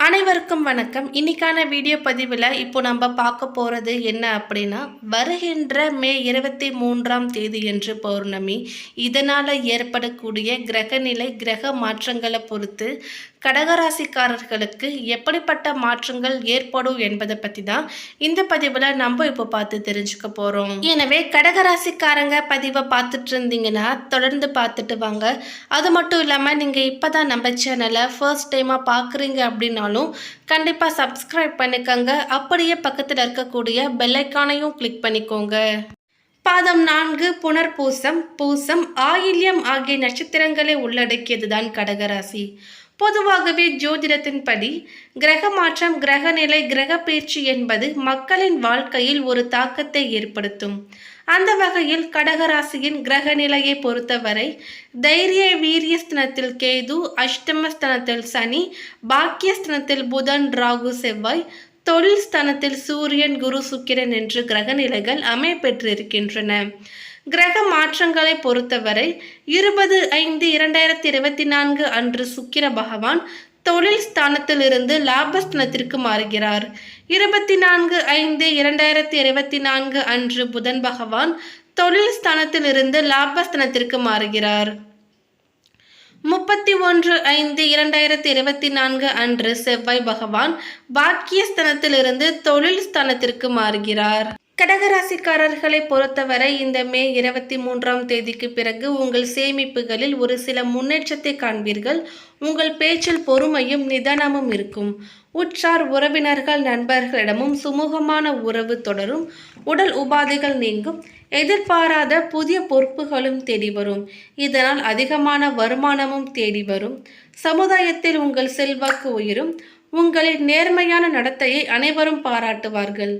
அனைவருக்கும் வணக்கம். இன்னைக்கான வீடியோ பதிவில் இப்போ நம்ம பார்க்க போகிறது என்ன அப்படின்னா, வருகின்ற மே 23ஆம் தேதியன்று பௌர்ணமி. இதனால் ஏற்படக்கூடிய கிரகநிலை கிரக மாற்றங்களை பொறுத்து கடகராசிக்காரர்களுக்கு எப்படிப்பட்ட மாற்றங்கள் ஏற்படும் என்பதை பற்றி தான் இந்த பதிவில் நம்ம இப்போ பார்த்து தெரிஞ்சுக்க போகிறோம். எனவே கடகராசிக்காரங்க பதிவை பார்த்துட்டு இருந்தீங்கன்னா தொடர்ந்து பார்த்துட்டு வாங்க. அது மட்டும் இல்லாமல் நீங்கள் இப்போ தான் நம்ம சேனலை ஃபர்ஸ்ட் டைமாக பார்க்குறீங்க அப்படின்னாலும் கண்டிப்பாக சப்ஸ்கிரைப் பண்ணிக்கோங்க. அப்படியே பக்கத்தில் இருக்கக்கூடிய பெல் ஐக்கானையும் கிளிக் பண்ணிக்கோங்க. பாதம் 4 புனர்பூசம், பூசம், ஆயில்யம் ஆகிய நட்சத்திரங்களை உள்ளடக்கியதுதான் கடகராசி. பொதுவாகவே ஜோதிடத்தின்படி கிரக மாற்றம், கிரகநிலை, கிரக பயிற்சி என்பது மக்களின் வாழ்க்கையில் ஒரு தாக்கத்தை ஏற்படுத்தும். அந்த வகையில் கடகராசியின் கிரகநிலையை பொறுத்தவரை தைரிய வீரியஸ்தனத்தில் கேது, அஷ்டமஸ்தனத்தில் சனி, பாக்கியஸ்தனத்தில் புதன், ராகு, செவ்வாய், தொழில் ஸ்தானத்தில் சூரியன், குரு, சுக்கிரன் என்று கிரகநிலைகள் அமையப்பெற்றிருக்கின்றன. கிரக மாற்றங்களை பொறுத்தவரை 20/5/2024 அன்று சுக்கிர பகவான் தொழில் ஸ்தானத்திலிருந்து லாபஸ்தானத்திற்கு மாறுகிறார். 24/5/2024 அன்று புதன் பகவான் தொழில் ஸ்தானத்திலிருந்து லாபஸ்தானத்திற்கு மாறுகிறார். 31/5/2024 அன்று செவ்வாய் பகவான் பாக்கியஸ்தானத்திலிருந்து தொழில் ஸ்தானத்திற்கு மாறுகிறார். கடகராசிக்காரர்களை பொறுத்தவரை இந்த மே 23ஆம் தேதிக்கு பிறகு உங்கள் சேமிப்புகளில் ஒரு சில முன்னேற்றத்தை காண்பீர்கள். உங்கள் பேச்சில் பொறுமையும் நிதானமும் இருக்கும். உற்றார் உறவினர்கள் நண்பர்களிடமும் சுமூகமான உறவு தொடரும். உடல் உபாதைகள் நீங்கும். எதிர்பாராத புதிய பொறுப்புகளும் தேடி வரும். இதனால் அதிகமான வருமானமும் தேடி வரும். சமுதாயத்தில் உங்கள் செல்வாக்கு உயரும். உங்களின் நேர்மையான நடத்தையை அனைவரும் பாராட்டுவார்கள்.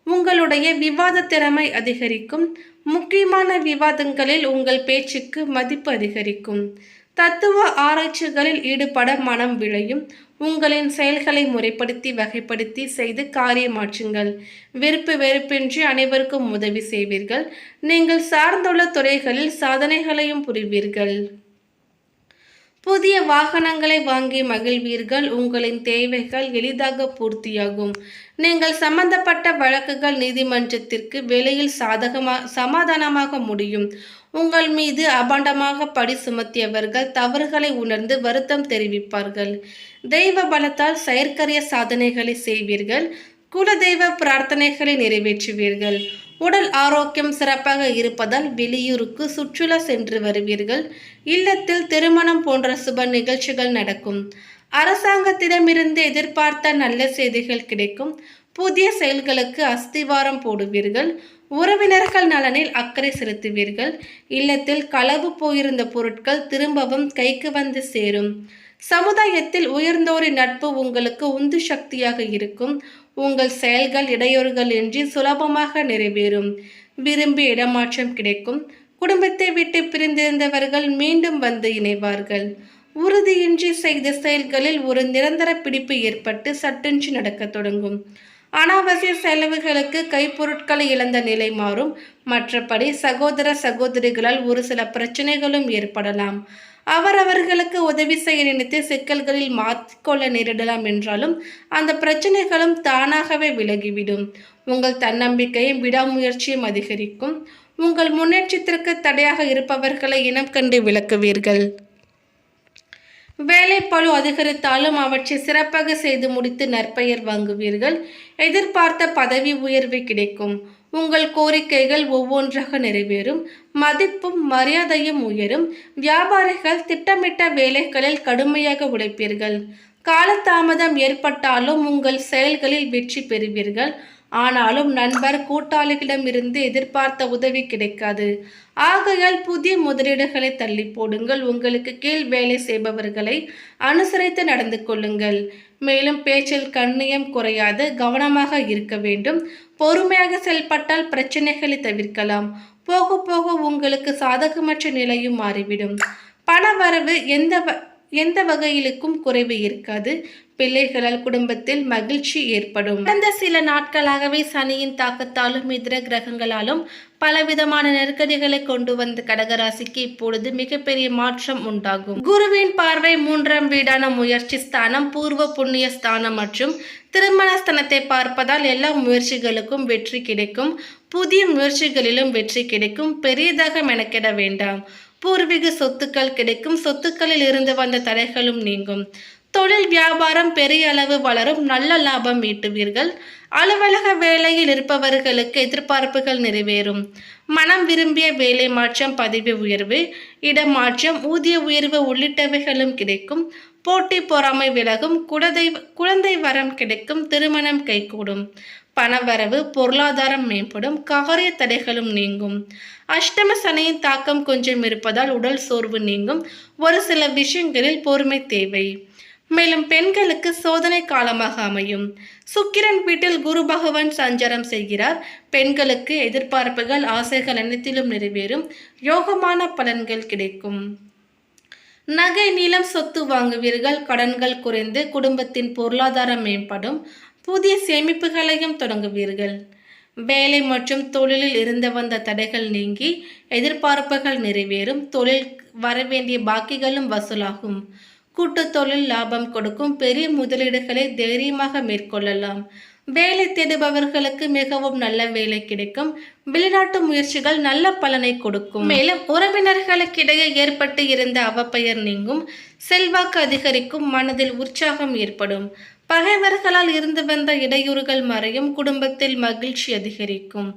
உங்களுடைய விவாத திறமை அதிகரிக்கும். முக்கியமான விவாதங்களில் உங்கள் பேச்சுக்கு மதிப்பு அதிகரிக்கும். தத்துவ ஆராய்ச்சிகளில் ஈடுபட மனம் விளையும். உங்களின் செயல்களை முறைப்படுத்தி வகைப்படுத்தி செய்து காரியமாற்றுங்கள். வெறுப்பு வெறுப்பின்றி அனைவருக்கும் உதவி செய்வீர்கள். நீங்கள் சார்ந்துள்ள துறைகளில் சாதனைகளையும் புரிவீர்கள். புதிய வாகனங்களை வாங்கி மகிழ்வீர்கள். உங்களின் தேவைகள் எளிதாக பூர்த்தியாகும். நீங்கள் சம்பந்தப்பட்ட வழக்குகள் நீதிமன்றத்திற்கு வெளியில் சமாதானமாக முடியும். உங்கள் மீது அபாண்டமாக பழி சுமத்தியவர்கள் தவறுகளை உணர்ந்து வருத்தம் தெரிவிப்பார்கள். தெய்வ பலத்தால் செயற்கரிய சாதனைகளை செய்வீர்கள். குலதெய்வ பிரார்த்தனைகளை நிறைவேற்றுவீர்கள். உடல் ஆரோக்கியம் சிறப்பாக இருப்பதால் வெளியூருக்கு சுற்றுலா சென்று வருவீர்கள். இல்லத்தில் திருமணம் போன்ற சுப நிகழ்ச்சிகள் நடக்கும். அரசாங்கத்திடமிருந்து எதிர்பார்த்த நல்ல செய்திகள் கிடைக்கும். புதிய செயல்களுக்கு அஸ்திவாரம் போடுவீர்கள். உறவினர்கள் நலனில் அக்கறை செலுத்துவீர்கள். இல்லத்தில் களவு போயிருந்த பொருட்கள் திரும்பவும் கைக்கு வந்து சேரும். சமுதாயத்தில் உயர்ந்தோரின் நட்பு உங்களுக்கு உந்து சக்தியாக இருக்கும். உங்கள் செயல்கள் இடையூறுகள் இன்றி சுலபமாக நிறைவேறும். விரும்பிய இடமாற்றம் கிடைக்கும். குடும்பத்தை விட்டு பிரிந்திருந்தவர்கள் மீண்டும் வந்து இணைவார்கள். உறுதியின்றி செய்த செயல்களில் ஒரு நிரந்தர பிடிப்பு ஏற்பட்டு சட்டென்று நடக்க தொடங்கும். அனாவசிய செலவுகளுக்கு கைப்பொருட்களை இழந்த நிலை மாறும். மற்றபடி சகோதர சகோதரிகளால் ஒரு சில பிரச்சனைகளும் ஏற்படலாம். அவர்களுக்கு உதவி செய்ய நினைத்து சிக்கல்களில் மாற்றிக்கொள்ள நேரிடலாம் என்றாலும் அந்த பிரச்சனைகளும் தானாகவே விலகிவிடும். உங்கள் தன்னம்பிக்கையும் விடாமுயற்சியும் அதிகரிக்கும். உங்கள் முன்னேற்றத்திற்கு தடையாக இருப்பவர்களை இனம் கண்டு விளக்குவீர்கள். வேலைப்பளு அதிகரித்தாலும் அவற்றை சிறப்பாக செய்து முடித்து நற்பெயர் வாங்குவீர்கள். எதிர்பார்த்த பதவி உயர்வு கிடைக்கும். உங்கள் கோரிக்கைகள் ஒவ்வொன்றாக நிறைவேறும். மதிப்பும் மரியாதையும் உயரும். வியாபாரிகள் திட்டமிட்ட வேலைகளில் கடுமையாக உழைப்பீர்கள். காலதாமதம் ஏற்பட்டாலும் உங்கள் செயல்களில் வெற்றி பெறுவீர்கள். ஆனாலும் நண்பர் கூட்டாளிகளிடமிருந்து எதிர்பார்த்த உதவி கிடைக்காது. ஆகையால் புதிய முதலீடுகளை தள்ளி போடுங்கள். உங்களுக்கு கீழ் வேலை செய்பவர்களை அனுசரித்து நடந்து கொள்ளுங்கள். மேலும் பேச்சில் கண்ணியம் குறையாது கவனமாக இருக்க வேண்டும். பொறுமையாக செயல்பட்டால் பிரச்சனைகளை தவிர்க்கலாம். போக போக உங்களுக்கு சாதகமற்ற நிலையும் மாறிவிடும். பண வரவு எந்த வகையிலுக்கும் குறைவு இருக்காது. பிள்ளைகளால் குடும்பத்தில் மகிழ்ச்சி ஏற்படும். கடந்த சில நாட்களாகவே சனியின் தாக்கத்தாலும் இதர கிரகங்களாலும் பலவிதமான நெருக்கடிகளை கொண்டு வந்த கடகராசிக்கு இப்பொழுது மிகப்பெரிய மாற்றம் உண்டாகும். குருவின் பார்வை 3ஆம் வீடான முயற்சி ஸ்தானம், பூர்வ புண்ணிய ஸ்தானம் மற்றும் திருமண ஸ்தானத்தை பார்ப்பதால் எல்லா முயற்சிகளுக்கும் வெற்றி கிடைக்கும். புதிய முயற்சிகளிலும் வெற்றி கிடைக்கும். பெரியதாக மெனக்கிட வேண்டாம். பூர்வீக சொத்துக்கள் கிடைக்கும். சொத்துக்களில் இருந்து வந்த தடைகளும் நீங்கும். தொழில் வியாபாரம் பெரிய அளவு வளரும். நல்ல லாபம் ஈட்டுவீர்கள். அலுவலக வேலையில் இருப்பவர்களுக்கு எதிர்பார்ப்புகள் நிறைவேறும். மனம் விரும்பிய வேலை மாற்றம், பதவி உயர்வு, இடமாற்றம், ஊதிய உயர்வு உள்ளிட்டவைகளும் கிடைக்கும். போட்டி பொறாமை விலகும். குழந்தை வரம் கிடைக்கும். திருமணம் கைகூடும். பணவரவு, பொருளாதாரம் மேம்படும். காரிய தடைகளும் நீங்கும். அஷ்டம சனியின் தாக்கம் கொஞ்சம் இருப்பதால் உடல் சோர்வு நீங்கும். ஒரு சில விஷயங்களில் பொறுமை தேவை. மேலும் பெண்களுக்கு சோதனை காலமாக அமையும். சுக்கிரன் வீட்டில் குரு பகவான் சஞ்சாரம் செய்கிறார். பெண்களுக்கு எதிர்பார்ப்புகள், ஆசைகள் அனைத்திலும் நிறைவேறும். யோகமான பலன்கள் கிடைக்கும். நகை, நிலம், சொத்து வாங்குவீர்கள். கடன்கள் குறைந்து குடும்பத்தின் பொருளாதாரம் மேம்படும். புதிய சேமிப்புகளையும் தொடங்குவீர்கள். வேலை மற்றும் தொழிலில் இருந்து வந்த தடைகள் நீங்கி எதிர்பார்ப்புகள் நிறைவேறும். தொழில் வரவேண்டிய பாக்கிகளும் வசூலாகும். கூட்டு தொழில் லாபம் கொடுக்கும். பெரிய முதலீடுகளை தைரியமாக மேற்கொள்ளலாம். வேலை தேடுபவர்களுக்கு மிகவும் நல்ல வேலை கிடைக்கும். வெளிநாட்டு முயற்சிகள் நல்ல பலனை கொடுக்கும். மேலும் உறவினர்களுக்கிடையே ஏற்பட்டு இருந்த அவப்பெயர் நீங்கும். செல்வாக்கு அதிகரிக்கும். மனதில் உற்சாகம் ஏற்படும். பகைவர்களால் இருந்து வந்த இடையூறுகள் மறையும். குடும்பத்தில் மகிழ்ச்சி அதிகரிக்கும்.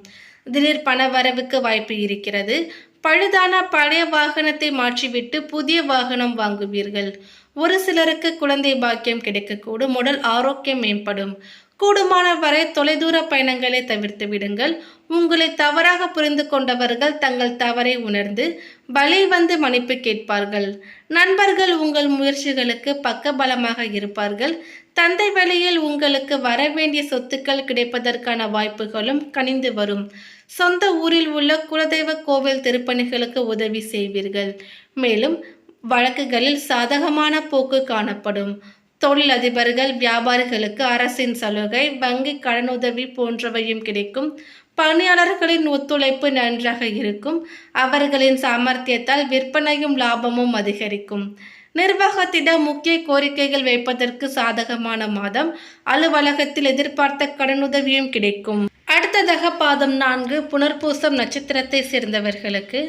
திடீர் பண வரவுக்கு வாய்ப்பு இருக்கிறது. பழுதான பழைய வாகனத்தை மாற்றிவிட்டு புதிய வாகனம் வாங்குவீர்கள். ஒரு சிலருக்கு குழந்தை பாக்கியம் கிடைக்கக்கூடும். உடல் ஆரோக்கியம் மேம்படும். கூடுமான வரை தொலைதூர பயணங்களை தவிர்த்து விடுங்கள். உங்களை தவறாக புரிந்து கொண்டவர்கள் தங்கள் தவறை உணர்ந்து பலி வந்து மன்னிப்பு கேட்பார்கள். நண்பர்கள் உங்கள் முயற்சிகளுக்கு பக்கபலமாக இருப்பார்கள். தந்தை வழியில் உங்களுக்கு வரவேண்டிய சொத்துக்கள் கிடைப்பதற்கான வாய்ப்புகளும் கனிந்து வரும். சொந்த ஊரில் உள்ள குலதெய்வ கோவில் திருப்பணிகளுக்கு உதவி செய்வீர்கள். மேலும் வழக்குகளில் சாதகமான போக்கு காணப்படும். தொழில் அதிபர்கள், வியாபாரிகளுக்கு அரசின் சலுகை, வங்கி கடனுதவி போன்றவையும் கிடைக்கும். பணியாளர்களின் ஒத்துழைப்பு நன்றாக இருக்கும். அவர்களின் சாமர்த்தியத்தால் விற்பனையும் லாபமும் அதிகரிக்கும். நிர்வாகத்திடம் முக்கிய கோரிக்கைகள் வைப்பதற்கு சாதகமான மாதம். அலுவலகத்தில் எதிர்பார்த்த கடனுதவியும் கிடைக்கும். அடுத்ததாக பாதம் 4 புனர்பூசம் நட்சத்திரத்தை சேர்ந்தவர்களுக்கு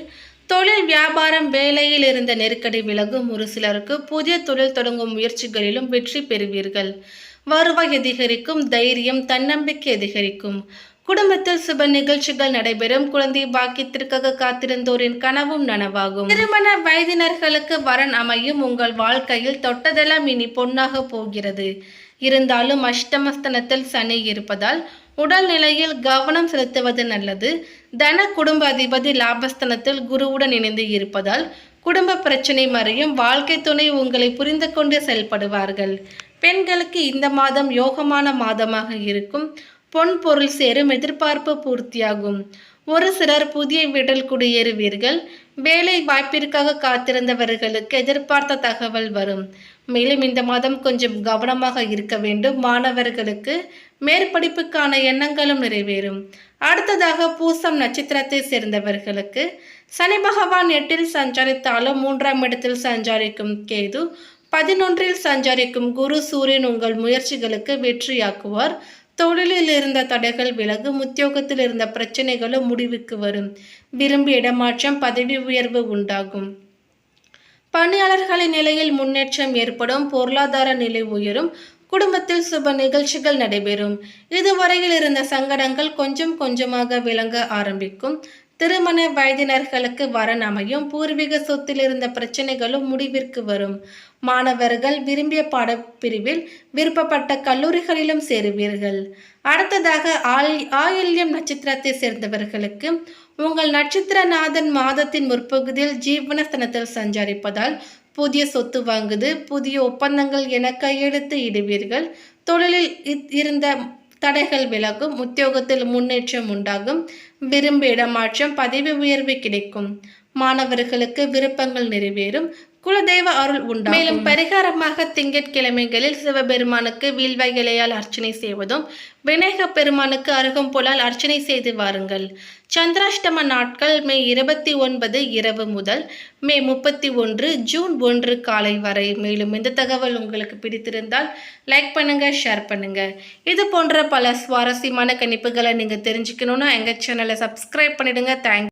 தொழில் வியாபாரம் வேலையில் இருந்த நெருக்கடி விலகும். ஒரு சிலருக்கு புதிய தொழில் தொடங்கும் முயற்சிகளிலும் வெற்றி பெறுவீர்கள். வருவாய் அதிகரிக்கும். தைரியம், தன்னம்பிக்கை அதிகரிக்கும். குடும்பத்தில் சுப நிகழ்ச்சிகள் நடைபெறும். குழந்தை பாக்கியத்திற்காக காத்திருந்தோரின் கனவும் நனவாகும். திருமண வயதினர்களுக்கு வரன் அமையும். உங்கள் வாழ்க்கையில் தொட்டதெல்லாம் இனி பொன்னாக போகிறது. இருந்தாலும் அஷ்டமஸ்தனத்தில் சனி இருப்பதால் உடல் நிலையில் கவனம் செலுத்துவது நல்லது. தன குடும்ப அதிபதி லாபஸ்தனத்தில் குருவுடன் இணைந்து இருப்பதால் குடும்ப பிரச்சனை மறையும். வாழ்க்கை துணை உங்களை புரிந்து கொண்டு செயல்படுவார்கள். பெண்களுக்கு இந்த மாதம் யோகமான மாதமாக இருக்கும். பொன் பொருள் சேரும். எதிர்பார்ப்பு பூர்த்தியாகும். ஒரு சிலர் புதிய வீட்டில் குடியேறுவீர்கள். வேலை வாய்ப்பிற்காக காத்திருந்தவர்களுக்கு எதிர்பார்த்த தகவல் வரும். மேலும் இந்த மாதம் கொஞ்சம் கவனமாக இருக்க வேண்டும். மாணவர்களுக்கு மேற்படிப்புக்கான எண்ணங்களும் நிறைவேறும். அடுத்ததாக பூசம் நட்சத்திரத்தை சேர்ந்தவர்களுக்கு சனி பகவான் 8இல் சஞ்சரித்தாலும் 3ஆம் இடத்தில் சஞ்சரிக்கும் கேது, 11இல் சஞ்சரிக்கும் குரு, சூரியன் உங்கள் முயற்சிகளுக்கு வெற்றியாக்குவார். தொழிலில் இருந்த தடைகள் விலகும். உத்தியோகத்தில் இருந்த பிரச்சனைகளும் முடிவுக்கு வரும். விரும்பிய இடமாற்றம், பதவி உயர்வு உண்டாகும். பணியாளர்களின் நிலையில் முன்னேற்றம் ஏற்படும். பொருளாதார நிலை உயரும். குடும்பத்தில் சுப நிகழ்ச்சிகள் நடைபெறும். இதுவரையில் இருந்த சங்கடங்கள் கொஞ்சம் கொஞ்சமாக விளங்க ஆரம்பிக்கும். திருமண வயதினர்களுக்கு வரன் அமையும். பூர்வீக சொத்தில் இருந்த பிரச்சனைகளும் முடிவிற்கு வரும். மாணவர்கள் விரும்பிய பாடப்பிரிவில் விருப்பப்பட்ட கல்லூரிகளிலும் சேருவீர்கள். அடுத்ததாக ஆயில்யம் நட்சத்திரத்தை சேர்ந்தவர்களுக்கு உங்கள் நட்சத்திரநாதன் மாதத்தின் முற்பகுதியில் ஜீவனஸ்தனத்தில் சஞ்சரிப்பதால் புதிய சொத்து வாங்குது, புதிய ஒப்பந்தங்கள் என கையெழுத்து இடுவீர்கள். தொழிலில் இருந்த தடைகள் விலகும். உத்தியோகத்தில் முன்னேற்றம் உண்டாகும். விரும்பிய இடமாற்றம், பதவி உயர்வு கிடைக்கும். மாணவர்களுக்கு விருப்பங்கள் நிறைவேறும். குலதெய்வ அருள் உண்டாகும். மேலும் பரிகாரமாக திங்கட்கிழமைகளில் சிவபெருமானுக்கு வில்வ இலையால் அர்ச்சனை செய்வதும், விநாயகப் பெருமானுக்கு அருகம்புல்லால் அர்ச்சனை செய்து வாருங்கள். சந்திராஷ்டம நாட்கள் மே 29 இரவு முதல் மே 31 ஜூன் 1 காலை வரை. மேலும் இந்த தகவல் உங்களுக்கு பிடித்திருந்தால் லைக் பண்ணுங்க, ஷேர் பண்ணுங்க. இது போன்ற பல சுவாரஸ்யமான கணிப்புகளை நீங்க தெரிஞ்சுக்கணும்னா எங்க சேனலை சப்ஸ்கிரைப் பண்ணிடுங்க. தேங்க்யூ.